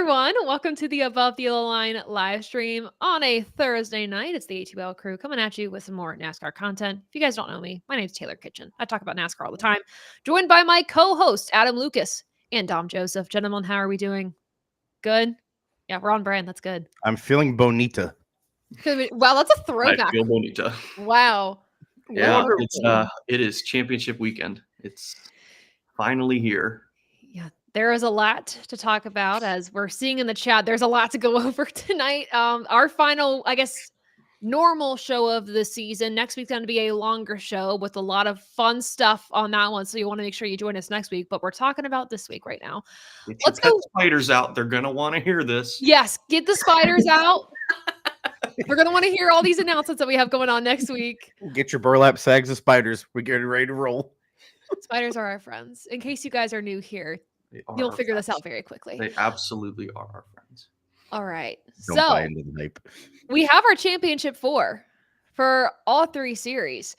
everyone. Welcome to the Above the Yellow Line live stream on a Thursday night. It's the ATYL Crew coming at you with some more NASCAR content. If you guys don't know me, my name is Taylor Kitchen. I talk about NASCAR all the time. Joined by my co-host, Adam Lucas and Dom Joseph. Gentlemen, how are we doing? Good? Yeah, we're on brand. That's good. I'm feeling bonita. Wow, that's a throwback. I feel bonita. Wow. Yeah, it is championship weekend. It's finally here. Yeah, there is a lot to talk about, as we're seeing in the chat. There's a lot to go over tonight. Our final, I guess, normal show of the season. Next week's going to be a longer show with a lot of fun stuff on that one. So you want to make sure you join us next week. But we're talking about this week right now. Let's go. Spiders out. They're going to want to hear this. Yes, get the spiders out. We're going to want to hear all these announcements that we have going on next week. Get your burlap sags of spiders. We're getting ready to roll. Spiders are our friends. In case you guys are new here, you'll figure this out very quickly. They absolutely are our friends. All right. Don't buy into the hype. We have our championship for all three series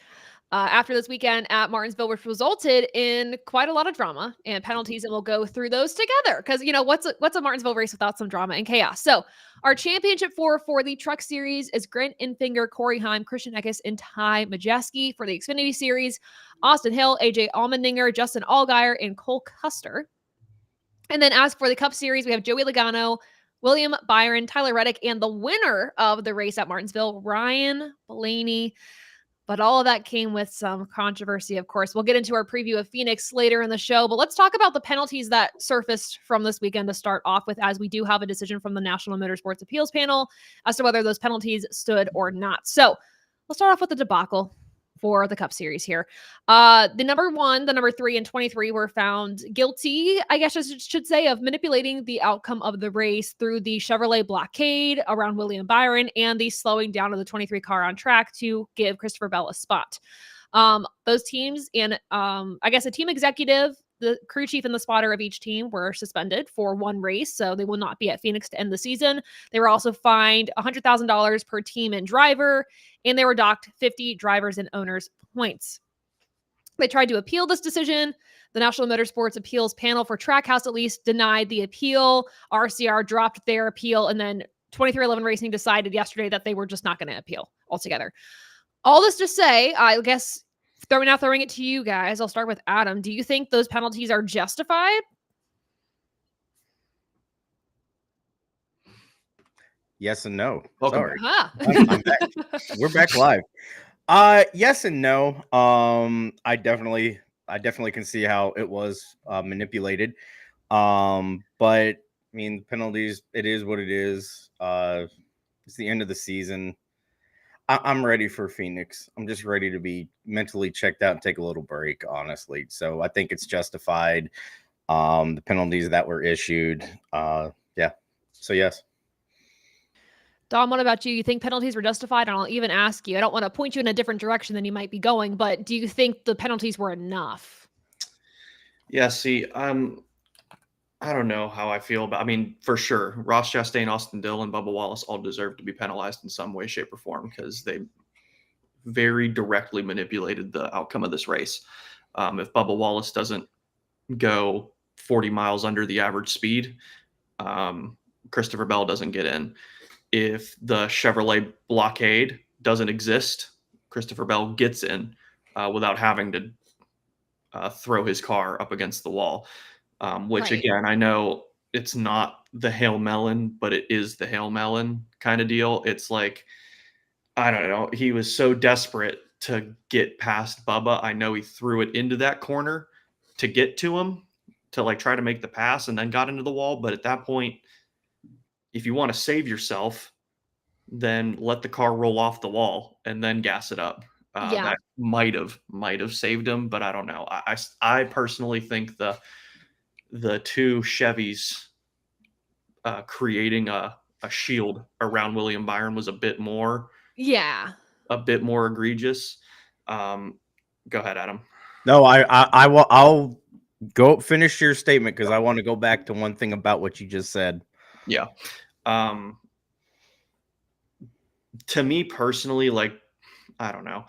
after this weekend at Martinsville, which resulted in quite a lot of drama and penalties, and we'll go through those together because, you know, what's a Martinsville race without some drama and chaos? So our championship for the Truck Series is Grant Enfinger, Corey Heim, Christian Eckes, and Ty Majeski. For the Xfinity Series, Austin Hill, AJ Allmendinger, Justin Allgaier, and Cole Custer. And then as for the Cup Series, we have Joey Logano, William Byron, Tyler Reddick, and the winner of the race at Martinsville, Ryan Blaney. But all of that came with some controversy, of course. We'll get into our preview of Phoenix later in the show, but let's talk about the penalties that surfaced from this weekend to start off with, as we do have a decision from the National Motorsports Appeals Panel as to whether those penalties stood or not. So let's start off with the debacle for the Cup Series here. The number 1, the number 3, and 23 were found guilty, I guess I should say, of manipulating the outcome of the race through the Chevrolet blockade around William Byron and the slowing down of the 23 car on track to give Christopher Bell a spot. Those teams and I guess a team executive, the crew chief, and the spotter of each team were suspended for one race, so they will not be at Phoenix to end the season. They were also fined $100,000 per team and driver, and they were docked 50 drivers and owners points. They tried to appeal this decision. The National Motorsports Appeals Panel for Trackhouse at least denied the appeal. RCR dropped their appeal, and then 2311 Racing decided yesterday that they were just not going to appeal altogether. All this to say, I guess, throwing it to you guys, I'll start with Adam. Do you think those penalties are justified? Yes and no. Welcome. Sorry. I'm back. We're back live. Yes and no. I definitely can see how it was manipulated. But I mean, penalties, it is what it is. It's the end of the season. I'm ready for Phoenix. I'm just ready to be mentally checked out and take a little break, honestly. So I think it's justified. The penalties that were issued. Yeah. So yes. Dom, what about you? You think penalties were justified? And I'll even ask you, I don't want to point you in a different direction than you might be going, but do you think the penalties were enough? Yeah, see, I don't know how I feel about, I mean, for sure, Ross Chastain, Austin Dillon, Bubba Wallace all deserve to be penalized in some way, shape, or form because they very directly manipulated the outcome of this race. If Bubba Wallace doesn't go 40 miles under the average speed, Christopher Bell doesn't get in. If the Chevrolet blockade doesn't exist, Christopher Bell gets in without having to throw his car up against the wall. Which, right. Again, I know it's not the Hail Melon, but it is the Hail Melon kind of deal. It's like, I don't know. He was so desperate to get past Bubba. I know he threw it into that corner to get to him, to like try to make the pass, and then got into the wall. But at that point, if you want to save yourself, then let the car roll off the wall and then gas it up. That might have saved him, but I don't know. I personally think the two Chevys creating a shield around William Byron was a bit more egregious. Go ahead, Adam. No, I'll go finish your statement because I want to go back to one thing about what you just said. Yeah. To me personally, like, I don't know.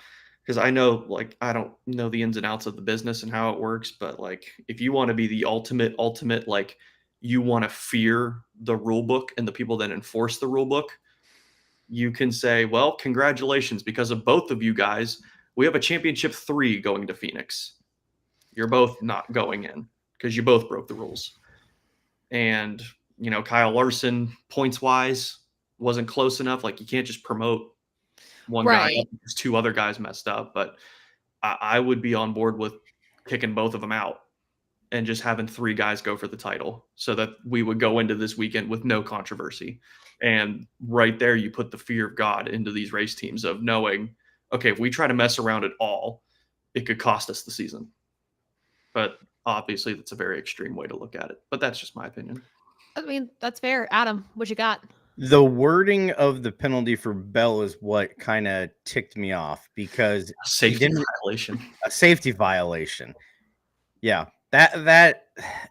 Because I know, like, I don't know the ins and outs of the business and how it works, but like, if you want to be the ultimate, like, you want to fear the rule book and the people that enforce the rule book, you can say, well, congratulations, because of both of you guys, we have a championship 3 going to Phoenix. You're both not going in because you both broke the rules. And, Kyle Larson, points wise, wasn't close enough. Like, you can't just promote one guy up because 2 other guys messed up. But I would be on board with kicking both of them out and just having 3 guys go for the title so that we would go into this weekend with no controversy. And right there, you put the fear of God into these race teams of knowing, okay, if we try to mess around at all, it could cost us the season. But obviously, that's a very extreme way to look at it. But that's just my opinion. I mean, that's fair. Adam, what you got? The wording of the penalty for Bell is what kind of ticked me off because a safety violation. Yeah, that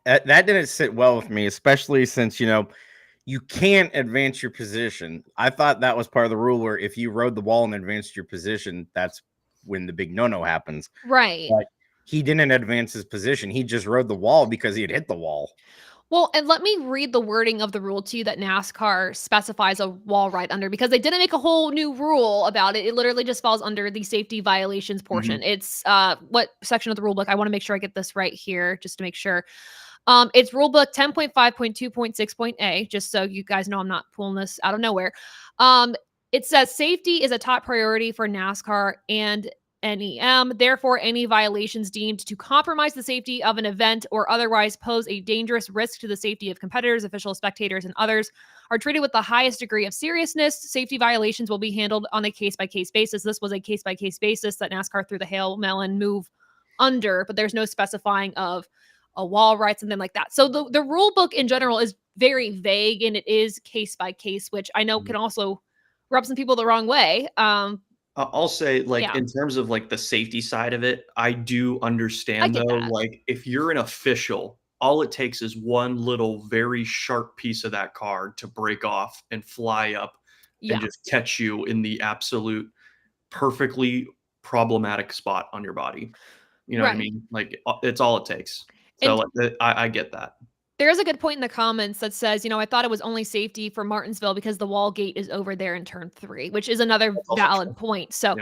didn't sit well with me, especially since you can't advance your position. I thought that was part of the rule where if you rode the wall and advanced your position, that's when the big no-no happens. Right. But he didn't advance his position. He just rode the wall because he had hit the wall. Well, and let me read the wording of the rule to you that NASCAR specifies a wall right under, because they didn't make a whole new rule about it. It literally just falls under the safety violations portion. It's what section of the rule book? I want to make sure I get this right here just to make sure. It's rule book 10.5.2.6.A, just so you guys know I'm not pulling this out of nowhere. It says safety is a top priority for NASCAR and NEM. Therefore, any violations deemed to compromise the safety of an event or otherwise pose a dangerous risk to the safety of competitors, officials, spectators, and others are treated with the highest degree of seriousness. Safety violations will be handled on a case-by-case basis. This was a case-by-case basis that NASCAR threw the Hail Melon move under, but there's no specifying of a wall right, something like that. So the rule book in general is very vague, and it is case-by-case, which I know can also rub some people the wrong way. I'll say, in terms of the safety side of it, I do understand though, if you're an official, all it takes is one little very sharp piece of that card to break off and fly up and just catch you in the absolute perfectly problematic spot on your body. You know what I mean? It's all it takes. So I get that. There is a good point in the comments that says, I thought it was only safety for Martinsville because the wall gate is over there in turn 3, which is another valid point. So,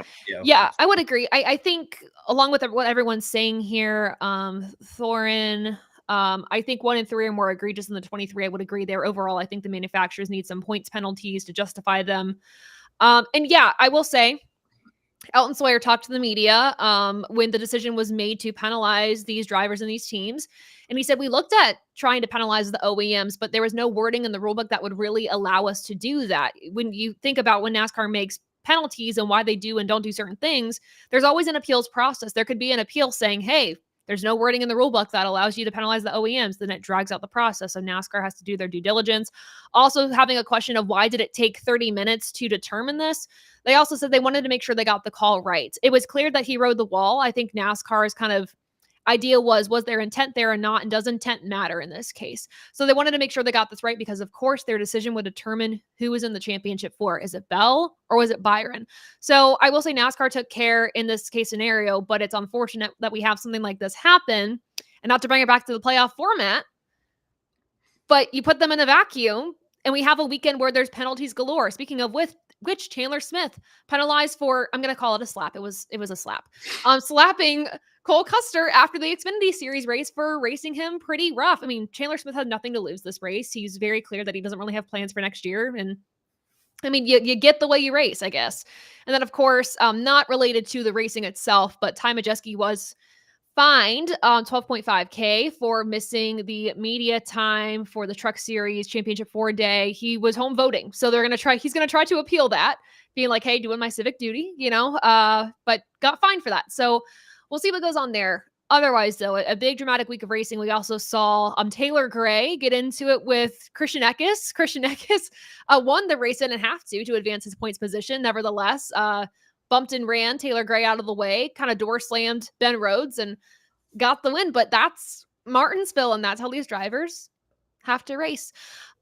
I would agree. I think along with what everyone's saying here, Thorin, I think 1 and 3 are more egregious than the 23. I would agree there. Overall, I think the manufacturers need some points penalties to justify them. I will say, Elton Sawyer talked to the media when the decision was made to penalize these drivers and these teams. And he said, we looked at trying to penalize the OEMs, but there was no wording in the rulebook that would really allow us to do that. When you think about when NASCAR makes penalties and why they do and don't do certain things, there's always an appeals process. There could be an appeal saying, hey, there's no wording in the rulebook that allows you to penalize the OEMs. Then it drags out the process. So NASCAR has to do their due diligence. Also having a question of why did it take 30 minutes to determine this? They also said they wanted to make sure they got the call right. It was clear that he rode the wall. I think NASCAR's kind of idea was there intent there or not? And does intent matter in this case? So they wanted to make sure they got this right because, of course, their decision would determine who was in the championship for. Is it Bell or was it Byron? So I will say NASCAR took care in this case scenario, but it's unfortunate that we have something like this happen. And not to bring it back to the playoff format, but you put them in a vacuum and we have a weekend where there's penalties galore. Speaking of which Chandler Smith penalized for, I'm going to call it a slap. It was a slap. Slapping Cole Custer after the Xfinity Series race for racing him pretty rough. I mean, Chandler Smith had nothing to lose this race. He's very clear that he doesn't really have plans for next year. And I mean, you get the way you race, I guess. And then, of course, not related to the racing itself, but Ty Majeski was fined $12.5K for missing the media time for the Truck Series Championship 4 day. He was home voting. So he's going to try to appeal that, being like, hey, doing my civic duty, but got fined for that. So we'll see what goes on there. Otherwise, though, a big dramatic week of racing. We also saw Taylor Gray get into it with Christian Eckes. Christian Eckes won the race and have to advance his points position. Nevertheless, bumped and ran Taylor Gray out of the way, kind of door slammed Ben Rhodes and got the win. But that's Martinsville, and that's how these drivers have to race.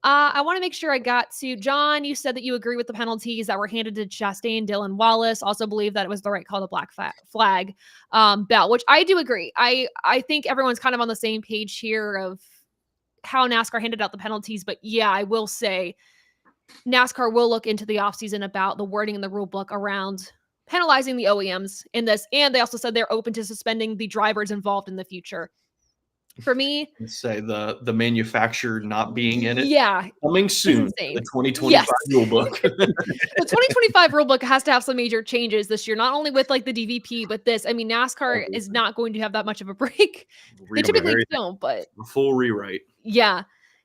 I want to make sure I got to John. You said that you agree with the penalties that were handed to Chastain, Dylan Wallace. Also believe that it was the right call to black flag Bell, which I do agree. I think everyone's kind of on the same page here of how NASCAR handed out the penalties. But yeah, I will say NASCAR will look into the offseason about the wording in the rule book around penalizing the OEMs in this. And they also said they're open to suspending the drivers involved in the future. For me, say the manufacturer not being in it. Yeah. Coming soon, insane. the 2025 Yes. rule book. The 2025 rule book has to have some major changes this year, not only with like the DVP, but this. I mean, NASCAR is not going to have that much of a break. They typically don't, but a full rewrite. yeah.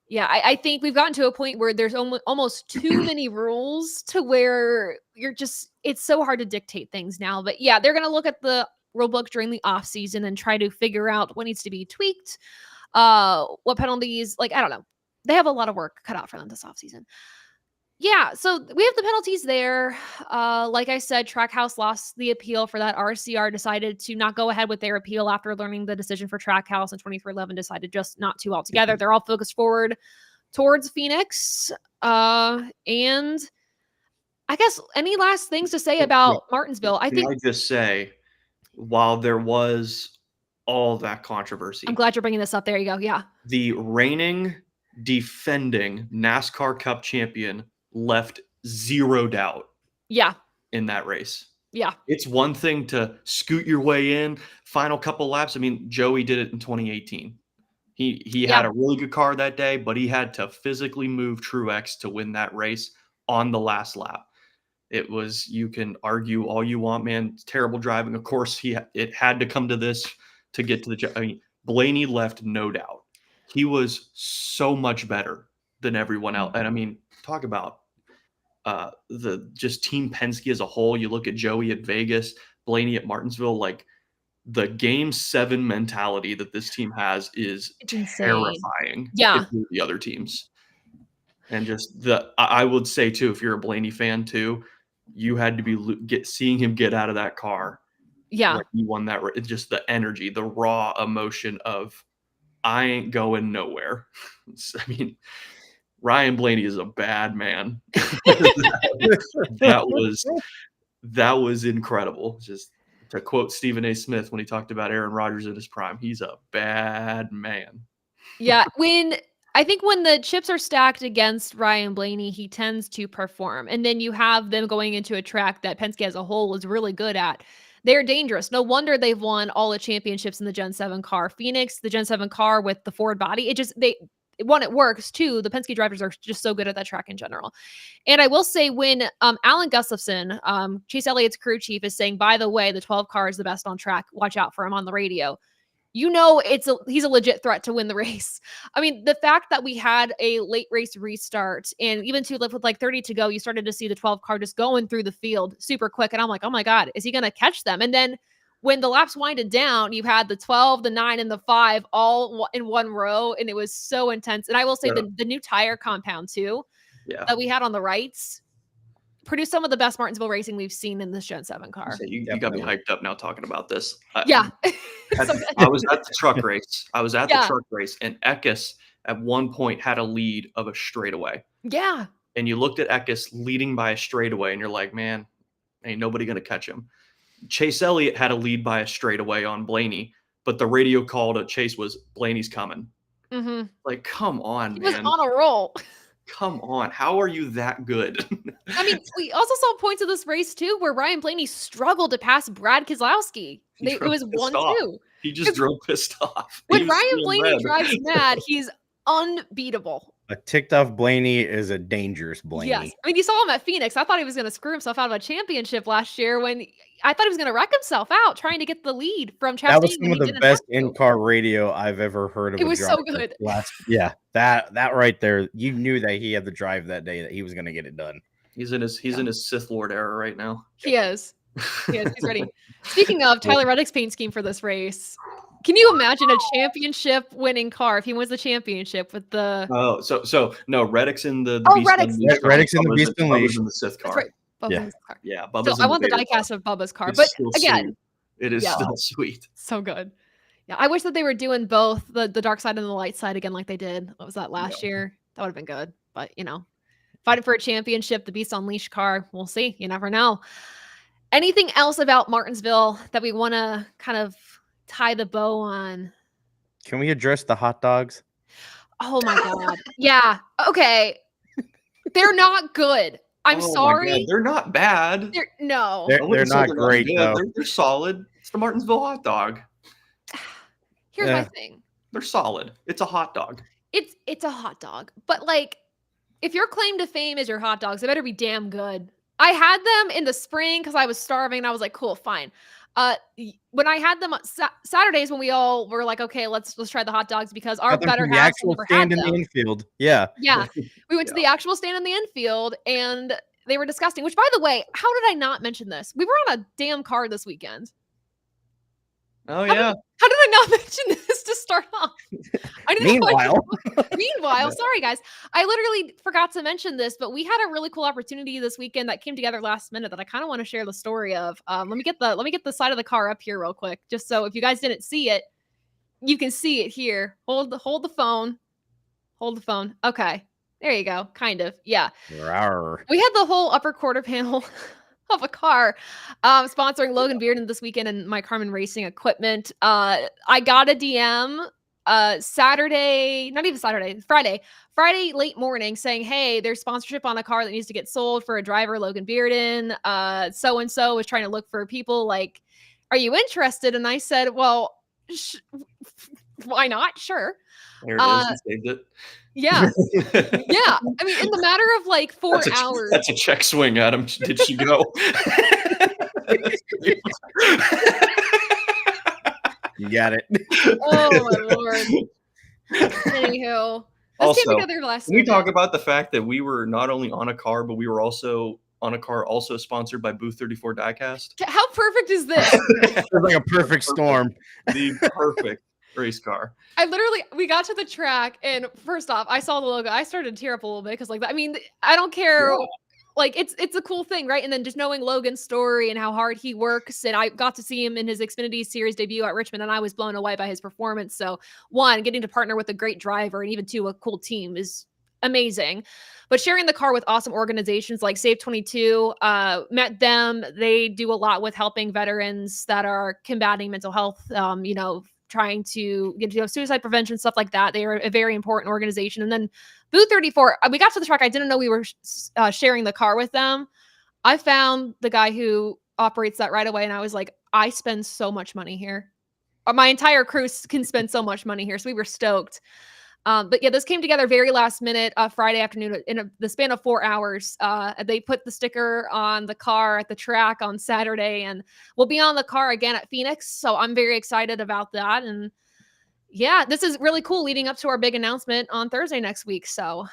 Yeah, I think we've gotten to a point where there's almost too many rules to where it's so hard to dictate things now. But yeah, they're going to look at the rule book during the off season and try to figure out what needs to be tweaked, what penalties, like, I don't know. They have a lot of work cut out for them this off season. Yeah, so we have the penalties there. Like I said, Trackhouse lost the appeal for that. RCR decided to not go ahead with their appeal after learning the decision for Trackhouse, and 2311 decided just not to altogether. They're all focused forward towards Phoenix. And I guess any last things to say about Martinsville? I just say, while there was all that controversy, I'm glad you're bringing this up. There you go. Yeah. The reigning, defending NASCAR Cup champion left zero doubt. Yeah. In that race. Yeah. It's one thing to scoot your way in, final couple laps. I mean, Joey did it in 2018. He had a really good car that day, but he had to physically move Truex to win that race on the last lap. It was, you can argue all you want, man. Terrible driving. Of course, it had to come to this to get to the. I mean, Blaney left no doubt. He was so much better than everyone else. And I mean, talk about the just Team Penske as a whole. You look at Joey at Vegas, Blaney at Martinsville, like the game 7 mentality that this team has is terrifying. Yeah. To the other teams. And just I would say too, if you're a Blaney fan too, you had to be seeing him get out of that car. Yeah. Like he won that. It's just the energy, the raw emotion of I ain't going nowhere. I mean, Ryan Blaney is a bad man. that was incredible. Just to quote Stephen A. Smith when he talked about Aaron Rodgers in his prime, he's a bad man. Yeah. I think when the chips are stacked against Ryan Blaney, he tends to perform. And then you have them going into a track that Penske as a whole is really good at. They're dangerous. No wonder they've won all the championships in the Gen 7 car. Phoenix, the Gen 7 car with the Ford body, it works too. The Penske drivers are just so good at that track in general. And I will say when Alan Gustafson, Chase Elliott's crew chief, is saying, by the way, the 12 car is the best on track, watch out for him on the radio. You know, he's a legit threat to win the race. I mean, the fact that we had a late race restart and even with like 30 to go, you started to see the 12 car just going through the field super quick. And I'm like, oh my God, is he going to catch them? And then when the laps winded down, you had the 12, the 9, and the 5 all in one row. And it was so intense. And I will say the new tire compound too, that we had on the rights, produced some of the best Martinsville racing we've seen in this Gen 7 car. So you got me hyped up now talking about this. Yeah. I was at the truck race. The truck race, and Eckes at one point had a lead of a straightaway. Yeah. And you looked at Eckes leading by a straightaway, and you're like, man, ain't nobody going to catch him. Chase Elliott had a lead by a straightaway on Blaney, but the radio call to Chase was Blaney's coming. Mm-hmm. Like, come on, he man. He was on a roll. Come on. How are you that good? I mean, we also saw points of this race too where Ryan Blaney struggled to pass Brad Keselowski. It was 1-2. He just drove pissed off. When Ryan Blaney drives mad, he's unbeatable. A ticked off Blaney is a dangerous Blaney. Yes. I mean, you saw him at Phoenix. I thought he was going to screw himself out of a championship last year when I thought he was going to wreck himself out trying to get the lead from Chastain. That was some of the best in-car radio I've ever heard of. It was so good. That right there, you knew that he had the drive that day, that he was going to get it done. He's in his Sith Lord era right now. He is. He's ready. Speaking of Tyler Reddick's paint scheme for this race, can you imagine a championship winning car if he wins the championship with the? Oh, so no, Reddick's in the Reddick's in the Beast Unleashed. in the Sith car. That's right. Bubba's I want the diecast of Bubba's car, but again, sweet. It is still sweet. So good. Yeah, I wish that they were doing both the dark side and the light side again, like they did. What was that last year? That would have been good. But fighting for a championship, the Beast Unleashed car. We'll see. You never know. Anything else about Martinsville that we want to kind of tie the bow on? Can we address the hot dogs? Oh my God. Yeah. Okay. They're not good. I'm Oh my God, sorry. they're not bad. No. They're I wouldn't say not they're great, good. though. They're solid. It's the Martinsville hot dog. Here's my Yeah. thing. They're solid. It's a hot dog. It's a hot dog. But like, if your claim to fame is your hot dogs, they better be damn good. I had them in the spring because I was starving and I was like, cool, fine. When I had them on Saturdays when we all were like, okay, let's try the hot dogs because our Got them better from the halves had actual never had stand in the them. infield. Yeah. Yeah. We went to the actual stand in the infield and they were disgusting, which by the way, how did I not mention this? We were on a damn car this weekend. Oh yeah. How did I not mention this to start off? I didn't Meanwhile, sorry guys. I literally forgot to mention this, but we had a really cool opportunity this weekend that came together last minute that I kind of want to share the story of. Let me get the side of the car up here real quick, just so if you guys didn't see it, you can see it here. Hold the phone. Hold the phone. Okay. There you go. Kind of. Yeah. Rawr. We had the whole upper quarter panel of a car sponsoring Logan Bearden this weekend and my Carmen Racing equipment. I got a DM Friday late morning saying, hey, there's sponsorship on a car that needs to get sold for a driver, Logan Bearden. So-and-so is trying to look for people. Like, are you interested? And I said, well, why not? Sure. There it is. You saved it. Yeah. Yeah. I mean, in the matter of like 4 hours. That's a check swing, Adam. Did she go? You got it. Oh my Lord. Anywho, this came together last Can we minute. talk about the fact that we were not only on a car, but we were also on a car also sponsored by Booth 34 Diecast? How perfect is this? It's like a perfect storm. The perfect race car. We got to the track, and first off, I saw the logo. I started to tear up a little bit because, like, I mean, I don't care. Yeah. Like, it's a cool thing, right? And then just knowing Logan's story and how hard he works, and I got to see him in his Xfinity Series debut at Richmond, and I was blown away by his performance. So, one, getting to partner with a great driver, and even two, a cool team is amazing. But sharing the car with awesome organizations like Save 22, met them. They do a lot with helping veterans that are combating mental health, trying to get suicide prevention, stuff like that. They are a very important organization. And then Booth 34, we got to the track. I didn't know we were sharing the car with them. I found the guy who operates that right away. And I was like, I spend so much money here. My entire crew can spend so much money here. So we were stoked. But yeah, this came together very last minute, Friday afternoon in the span of 4 hours. They put the sticker on the car at the track on Saturday, and we'll be on the car again at Phoenix. So I'm very excited about that. And yeah, this is really cool leading up to our big announcement on Thursday next week. So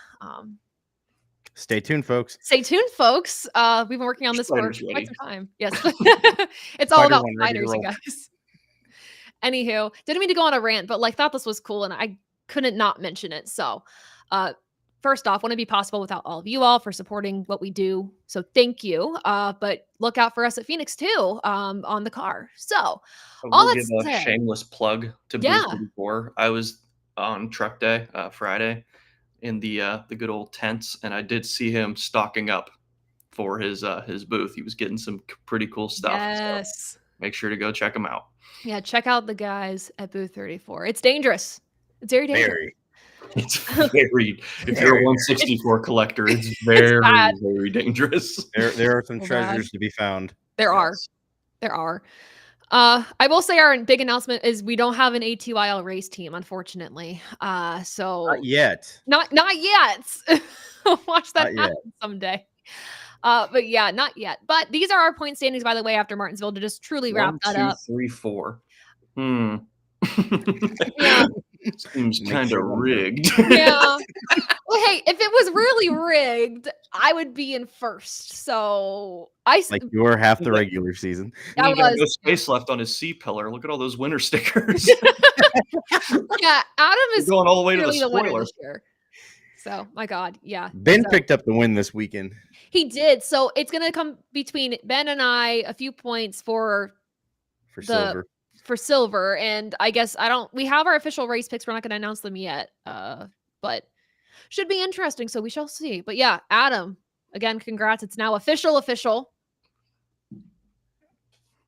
stay tuned, folks. Stay tuned, folks. We've been working on this for quite some time. Yes. It's all about spiders, you guys. Anywho, didn't mean to go on a rant, but like thought this was cool and I couldn't not mention it. So first off, wouldn't be possible without all of you all for supporting what we do. So thank you. But look out for us at Phoenix too, on the car. So I'll give a shameless plug to Booth 34. I was on truck day Friday in the good old tents, and I did see him stocking up for his booth. He was getting some pretty cool stuff. Yes. So make sure to go check him out. Yeah, check out the guys at Booth 34. It's dangerous. It's very dangerous. It's very. If you're a 164 collector, it's very, very dangerous. There are some treasures to be found. There are. I will say our big announcement is we don't have an ATYL race team, unfortunately. So not yet. Not yet. Watch that happen someday. But yeah, not yet. But these are our point standings, by the way, after Martinsville, to just truly wrap that up. 1, 2, 3, 4. Yeah. Seems kind of rigged. Yeah. Well, hey, if it was really rigged, I would be in first. So you were half the regular season. He got no space left on his C pillar. Look at all those winter stickers. Yeah, Adam is going all the way to the spoiler. This year. So, my God, yeah. Ben picked up the win this weekend. He did. So it's gonna come between Ben and I a few points for silver. For silver, and I guess we have our official race picks. We're not going to announce them yet, but should be interesting. So we shall see. But yeah, Adam, again, congrats. It's now official.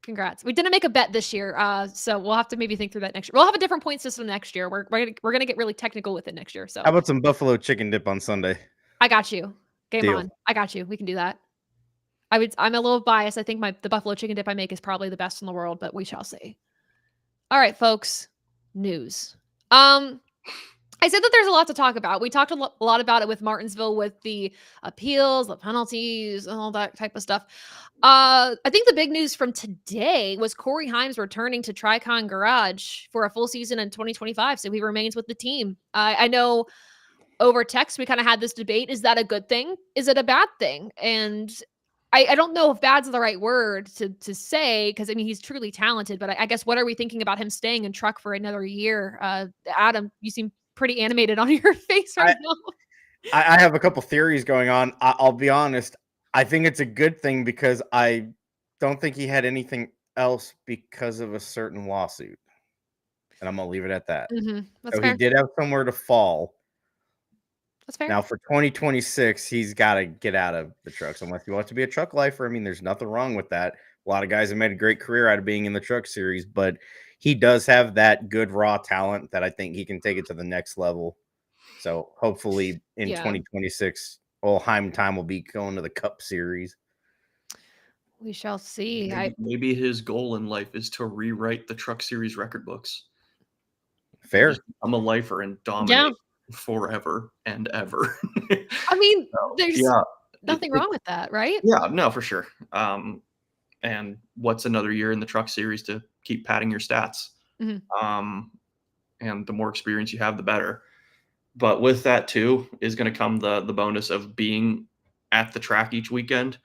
Congrats. We didn't make a bet this year, so we'll have to maybe think through that next year. We'll have a different point system next year. We're gonna get really technical with it next year. So How about some buffalo chicken dip on Sunday? I got you. Game Deal. on. I got you. We can do that. I'm a little biased. I think the buffalo chicken dip I make is probably the best in the world, but we shall see. All right, folks. News. I said that there's a lot to talk about. We talked a lot about it with Martinsville, with the appeals, the penalties, and all that type of stuff. I think the big news from today was Corey Himes returning to Tricon Garage for a full season in 2025. So he remains with the team. I know over text, we kind of had this debate. Is that a good thing? Is it a bad thing? And I don't know if bad's the right word to say, because I mean, he's truly talented, but I guess what are we thinking about him staying in truck for another year? Adam, you seem pretty animated on your face right now. I have a couple theories going on. I'll be honest. I think it's a good thing because I don't think he had anything else because of a certain lawsuit. And I'm going to leave it at that. That's So fair. he did have somewhere to fall. That's fair. Now for 2026, he's got to get out of the trucks unless he wants to be a truck lifer. I mean, there's nothing wrong with that. A lot of guys have made a great career out of being in the truck series, but he does have that good raw talent that I think he can take it to the next level. So hopefully in 2026, Heim time will be going to the Cup Series. We shall see. Maybe his goal in life is to rewrite the Truck Series record books. Fair. I'm a lifer and dominate forever and ever. I mean, there's nothing wrong with that, right? Yeah, no, for sure. And what's another year in the Truck Series to keep padding your stats? And the more experience you have, the better. But with that too is going to come the bonus of being at the track each weekend.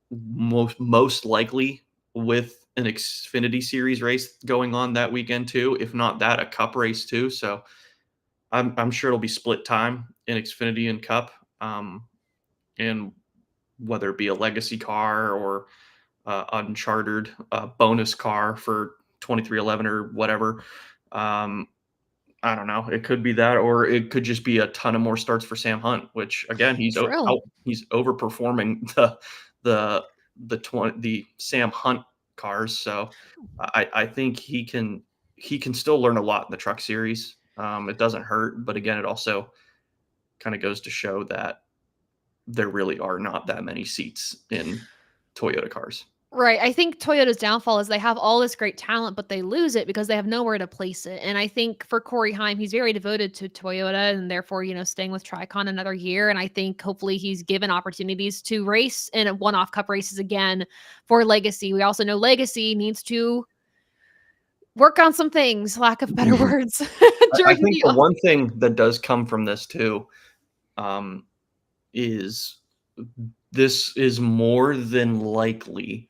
Most likely with an Xfinity Series race going on that weekend too. If not that, a Cup race too. So I'm sure it'll be split time in Xfinity and Cup. And whether it be a legacy car or unchartered bonus car for 2311 or whatever. I don't know. It could be that, or it could just be a ton of more starts for Sam Hunt, which again, he's overperforming the Sam Hunt cars. So I think he can still learn a lot in the Truck Series. It doesn't hurt, but again, it also kind of goes to show that there really are not that many seats in Toyota cars. Right. I think Toyota's downfall is they have all this great talent, but they lose it because they have nowhere to place it. And I think for Corey Heim, he's very devoted to Toyota and therefore, staying with Tricon another year. And I think hopefully he's given opportunities to race in one-off Cup races again for Legacy. We also know Legacy needs to work on some things, lack of better words. I think the one thing that does come from this too is this is more than likely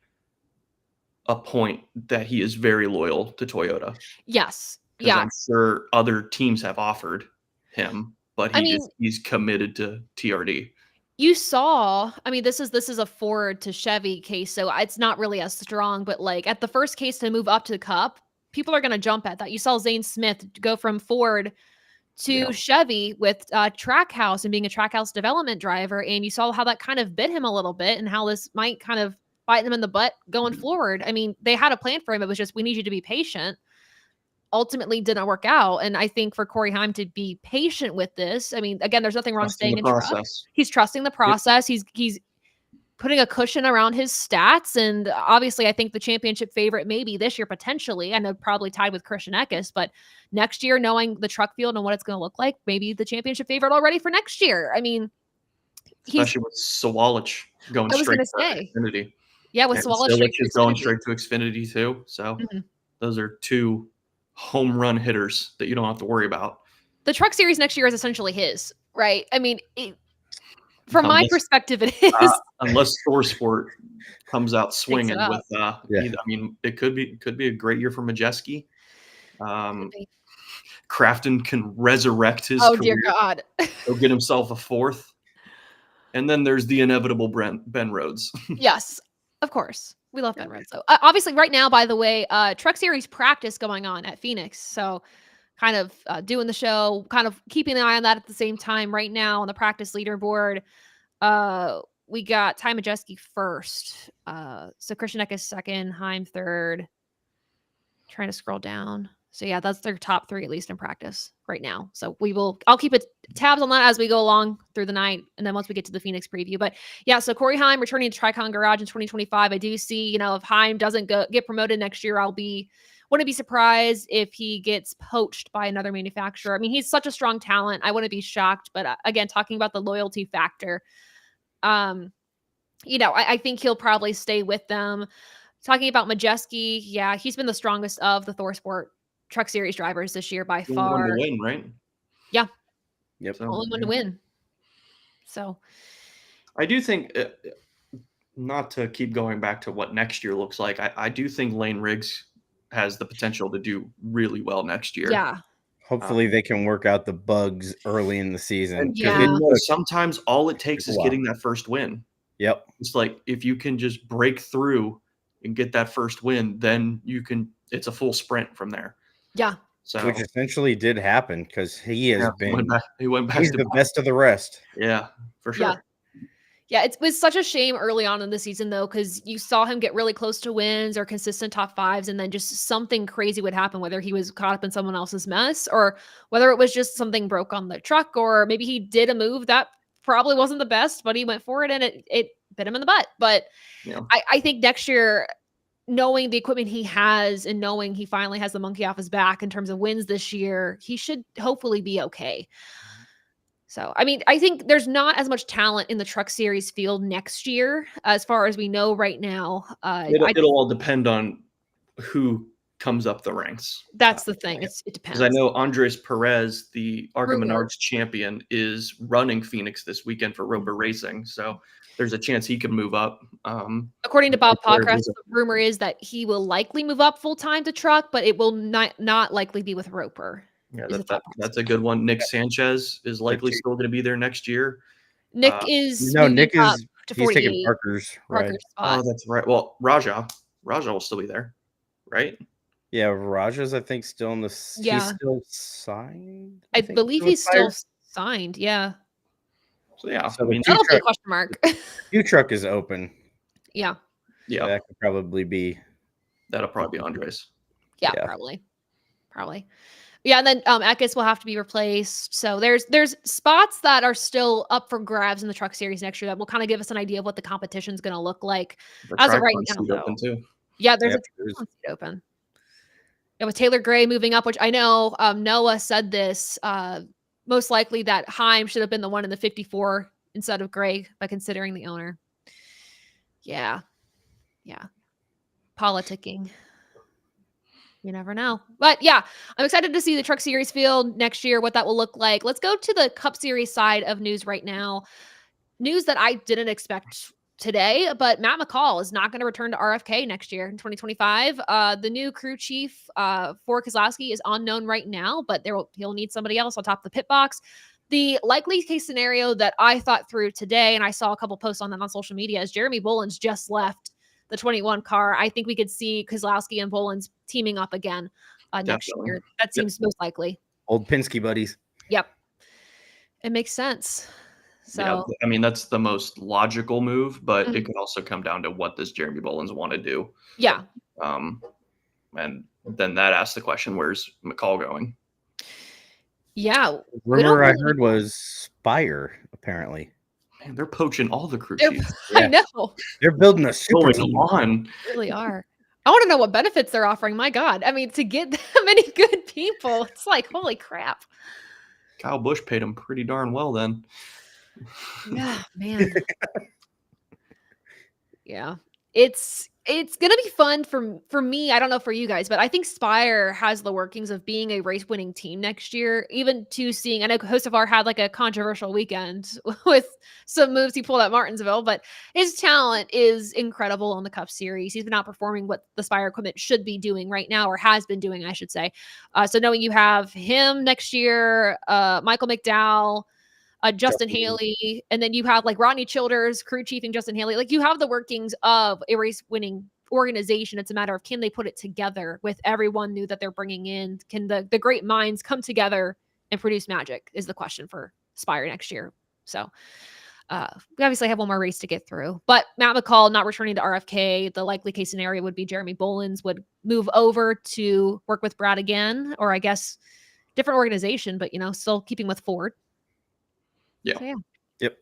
a point that he is very loyal to Toyota. Yes. Yeah. I'm sure other teams have offered him, but he's committed to TRD. You saw, this is a Ford to Chevy case, so it's not really as strong, but like at the first case to move up to the Cup, people are going to jump at that. You saw Zane Smith go from Ford to Chevy with Trackhouse and being a Trackhouse development driver. And you saw how that kind of bit him a little bit and how this might kind of bite them in the butt going forward. They had a plan for him. It was just, we need you to be patient. Ultimately didn't work out. And I think for Corey Heim to be patient with this, again, there's nothing wrong staying in truck. He's trusting the process. He's putting a cushion around his stats. And obviously I think the championship favorite maybe this year, potentially, I know probably tied with Christian Eckes, but next year, knowing the truck field and what it's going to look like, maybe the championship favorite already for next year. Especially with Sawalich going straight to Xfinity. Yeah, with Sawalich is going straight to Xfinity too. So those are two home run hitters that you don't have to worry about. The Truck Series next year is essentially his, right? From my perspective, it is. Unless Sport comes out swinging with, it could be a great year for Majeski. Crafton can resurrect his career. Dear God. He'll get himself a fourth. And then there's the inevitable Ben Rhodes. Yes, of course. We love Ben Rhodes. So obviously right now, by the way, Truck Series practice going on at Phoenix. So kind of doing the show, kind of keeping an eye on that at the same time right now on the practice leaderboard. we got Ty Majeski first. So Christian Eck is second, Heim third. Trying to scroll down. So yeah, that's their top 3, at least in practice right now. So I'll keep tabs on that as we go along through the night. And then once we get to the Phoenix preview, but yeah, so Corey Heim returning to Tricon Garage in 2025. I do see, if Heim doesn't get promoted next year, wouldn't be surprised if he gets poached by another manufacturer. I mean, he's such a strong talent. I wouldn't be shocked, but again, talking about the loyalty factor, I think he'll probably stay with them. Talking about Majeski, yeah, he's been the strongest of the ThorSport Truck Series drivers this year by far. Only one to win, right? Yeah. Yep. Only one to win. So I do think, not to keep going back to what next year looks like, I do think Lane Riggs has the potential to do really well next year. yeah. Hopefully they can work out the bugs early in the season. Yeah. Sometimes all it takes is getting that first win. Yep. It's like if you can just break through and get that first win, then it's a full sprint from there. Yeah. So which essentially did happen because he has been he went back he's to the best of the rest. Yeah, for sure. Yeah, it was such a shame early on in the season, though, because you saw him get really close to wins or consistent top 5s, and then just something crazy would happen, whether he was caught up in someone else's mess or whether it was just something broke on the truck, or maybe he did a move that probably wasn't the best, but he went for it and it bit him in the butt. But yeah. I think next year, knowing the equipment he has and knowing he finally has the monkey off his back in terms of wins this year, he should hopefully be okay. So, I mean, I think there's not as much talent in the Truck Series field next year, as far as we know right now. It'll all depend on who comes up the ranks. That's the thing. It depends. Because I know Andres Perez, the ARCA Menards champion, is running Phoenix this weekend for Roper Racing. So there's a chance he could move up. According to Bob Podcast, the rumor is that he will likely move up full-time to truck, but it will not likely be with Roper. Yeah, that's a good one. Nick Sanchez is likely still going to be there next year. Nick is he's taking Parker's spot. Oh, that's right. Well, Raja will still be there, right? Yeah, Raja's I think still in the. Yeah. He's still signed. I believe he's still signed. Yeah. So yeah, so that'll be a question mark. New truck is open. Yeah. Yeah, that could probably be. That'll probably be Andres. Yeah, probably. Yeah, and then Eckes will have to be replaced. So there's spots that are still up for grabs in the Truck Series next year that will kind of give us an idea of what the competition is going to look like. As of right now, open too. Yeah, there's a seat open. Yeah, with Taylor Gray moving up, which I know Noah said this, most likely that Heim should have been the one in the 54 instead of Gray by considering the owner. Yeah. Politicking. You never know. But yeah, I'm excited to see the Truck Series field next year, what that will look like. Let's go to the Cup Series side of news right now. News that I didn't expect today, but Matt McCall is not going to return to RFK next year in 2025. The new crew chief for Keselowski is unknown right now, but he'll need somebody else on top of the pit box. The likely case scenario that I thought through today, and I saw a couple posts on that on social media, is Jeremy Bolins just left the 21 car. I think we could see Keselowski and Bolins teaming up again next year. That seems most likely. Old Penske buddies. Yep. It makes sense. So yeah, I mean, that's the most logical move, but it could also come down to what does Jeremy Bolins want to do? Yeah. And then that asks the question, where's McCall going? Yeah. Rumor I heard was Spire, apparently. Man, they're poaching all the crew chiefs. I know. They're building a super team. They really are. I want to know what benefits they're offering. My God. I mean, to get that many good people, it's like, holy crap. Kyle Busch paid him pretty darn well then. Yeah, man. Yeah. It's gonna be fun for me. I don't know for you guys, but I think Spire has the workings of being a race winning team next year. Even to seeing, I know Hostafar had like a controversial weekend with some moves he pulled at Martinsville, but his talent is incredible on the Cup Series. He's been outperforming what the Spire equipment should be doing right now, or has been doing, I should say. So knowing you have him next year, Michael McDowell, Justin Haley, and then you have like Rodney Childers, crew chiefing Justin Haley. Like you have the workings of a race winning organization. It's a matter of can they put it together with everyone new that they're bringing in? Can the great minds come together and produce magic is the question for Spire next year. So We obviously have one more race to get through, but Matt McCall not returning to RFK. The likely case scenario would be Jeremy Bolins would move over to work with Brad again, or I guess different organization, but still keeping with Ford. Yeah. So, yeah. Yep.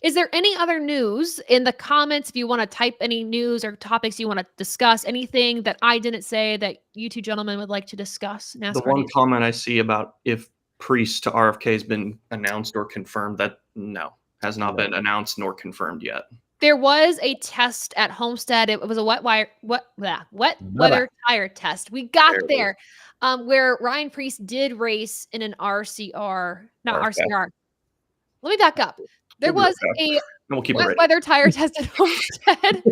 Is there any other news in the comments? If you want to type any news or topics you want to discuss, anything that I didn't say that you two gentlemen would like to discuss? NASCAR The one news? comment I see about if Priest to RFK has been announced or confirmed, that has not been announced nor confirmed yet. There was a test at Homestead. It was a wet weather tire test. We got there. Where Ryan Priest did race in an RCR, not RFK. RCR. Let me back up. There was a wet weather tire test at Homestead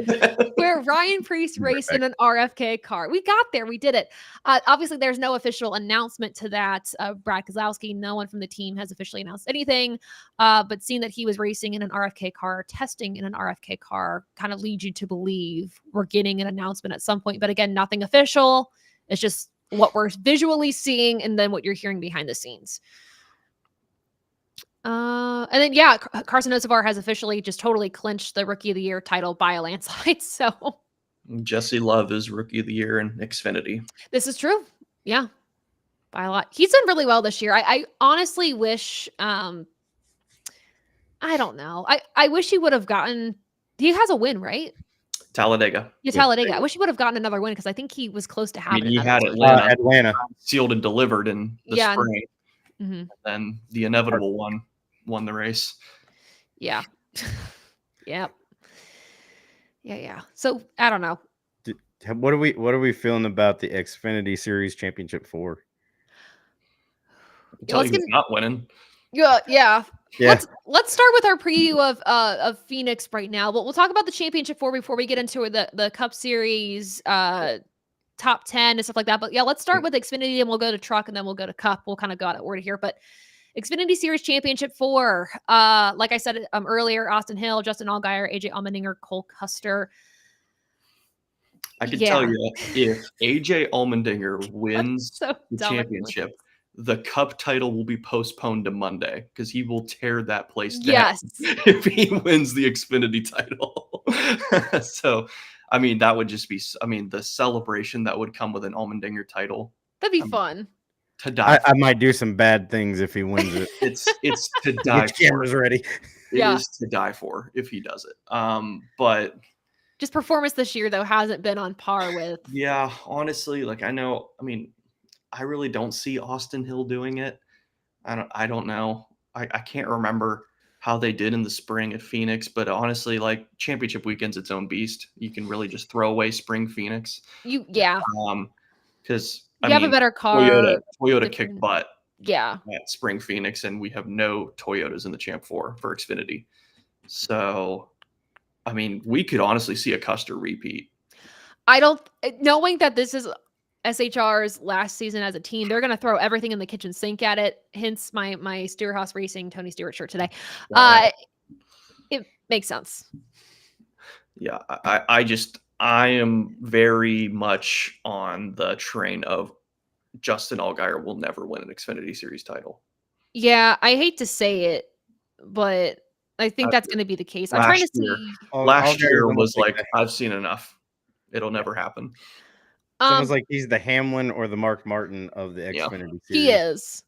where Ryan Priest raced in an RFK car. We got there. We did it. Obviously, there's no official announcement to that. Brad Keselowski, no one from the team has officially announced anything. But seeing that he was racing in an RFK car, testing in an RFK car, kind of leads you to believe we're getting an announcement at some point. But again, nothing official. It's just what we're visually seeing and then what you're hearing behind the scenes. And then Carson Hocevar has officially just totally clinched the Rookie of the Year title by a landslide. So Jesse Love is Rookie of the Year in Xfinity. This is true. Yeah, by a lot. He's done really well this year. I honestly wish. I don't know. I wish he would have gotten. He has a win, right? Talladega. Yeah, Talladega. I wish he would have gotten another win because I think he was close to having. He had Atlanta sealed and delivered in the spring. Mm-hmm. Then the inevitable won the race. Yeah. Yep. Yeah. So I don't know. What are we feeling about the Xfinity Series Championship 4? Tell you who's not winning. Yeah. Let's start with our preview of Phoenix right now. But we'll talk about the Championship 4 before we get into the Cup Series top 10 and stuff like that. But yeah, let's start with Xfinity and we'll go to Truck and then we'll go to Cup. We'll kind of go out of order here. But Xfinity Series Championship 4, like I said earlier, Austin Hill, Justin Allgaier, AJ Allmendinger, Cole Custer. I can tell you, if AJ Allmendinger wins the championship, the Cup title will be postponed to Monday because he will tear that place down if he wins the Xfinity title. So, I mean, that would just be, the celebration that would come with an Allmendinger title. That'd be fun. To die. I might do some bad things if he wins it. It's to die for. Cameras ready. It is to die for if he does it. But just performance this year though hasn't been on par with. Yeah, honestly, I really don't see Austin Hill doing it. I don't know. I can't remember how they did in the spring at Phoenix, but honestly, championship weekend's its own beast. You can really just throw away spring Phoenix. Because you have a better car. Toyota kicked butt. Yeah. At spring Phoenix, and we have no Toyotas in the Champ 4 for Xfinity. So, we could honestly see a Custer repeat. Knowing that this is SHR's last season as a team, they're going to throw everything in the kitchen sink at it. Hence my Stewart-Haas Racing Tony Stewart shirt today. It makes sense. Yeah, I am very much on the train of Justin Allgaier will never win an Xfinity Series title. Yeah, I hate to say it, but I think that's going to be the case. I'm trying to see. Last year was I've seen enough. It'll never happen. Someone's like he's the Hamlin or the Mark Martin of the Xfinity Series.